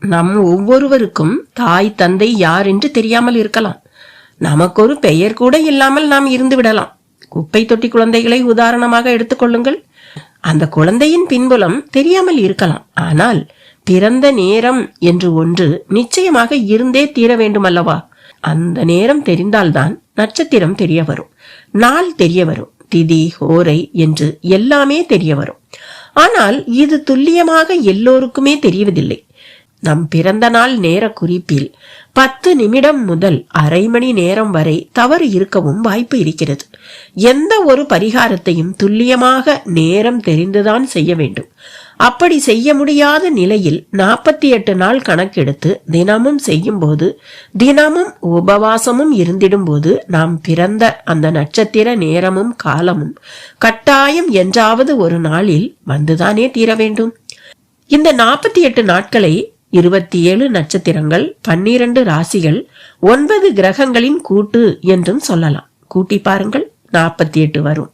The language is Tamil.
நம் ஒவ்வொருவருக்கும் தாய் தந்தை யார் என்று தெரியாமல் இருக்கலாம். நமக்கு ஒரு பெயர் கூட இல்லாமல் நாம் இருந்து விடலாம். குப்பை தொட்டி குழந்தைகளை உதாரணமாக எடுத்துக்கொள்ளுங்கள். அந்த குழந்தையின் பின்புலம் தெரியாமல் இருக்கலாம். ஆனால் பிறந்த நேரம் என்று ஒன்று நிச்சயமாக இருந்தே தீர வேண்டும் அல்லவா? அந்த நேரம் தெரிந்தால்தான் நட்சத்திரம் தெரிய வரும், நாள் தெரிய வரும், திதி ஹோரை என்று எல்லாமே தெரிய வரும். ஆனால் இது துல்லியமாக எல்லோருக்குமே தெரிவதில்லை. நம் பிறந்த நாள் நேர குறிப்பில் 10 நிமிடம் முதல் அரை மணி நேரம் வரை தவறு இருக்கவும் வாய்ப்பு இருக்கிறது. எந்த ஒரு பரிகாரத்தையும் துல்லியமாக நேரம் தெரிந்துதான் செய்ய வேண்டும். அப்படி செய்ய முடியாத நிலையில் 48 நாள் கணக்கெடுத்து தினமும் செய்யும் போது, தினமும் உபவாசமும் இருந்திடும் போது, நாம் பிறந்த அந்த நட்சத்திர நேரமும் காலமும் கட்டாயம் என்றாவது ஒரு நாளில் வந்துதானே தீர வேண்டும். இந்த 48 நாட்களை 27 நட்சத்திரங்கள், 12 ராசிகள், 9 கிரகங்களின் கூட்டு என்றும் சொல்லலாம். கூட்டி பாருங்கள், 48 வரும்.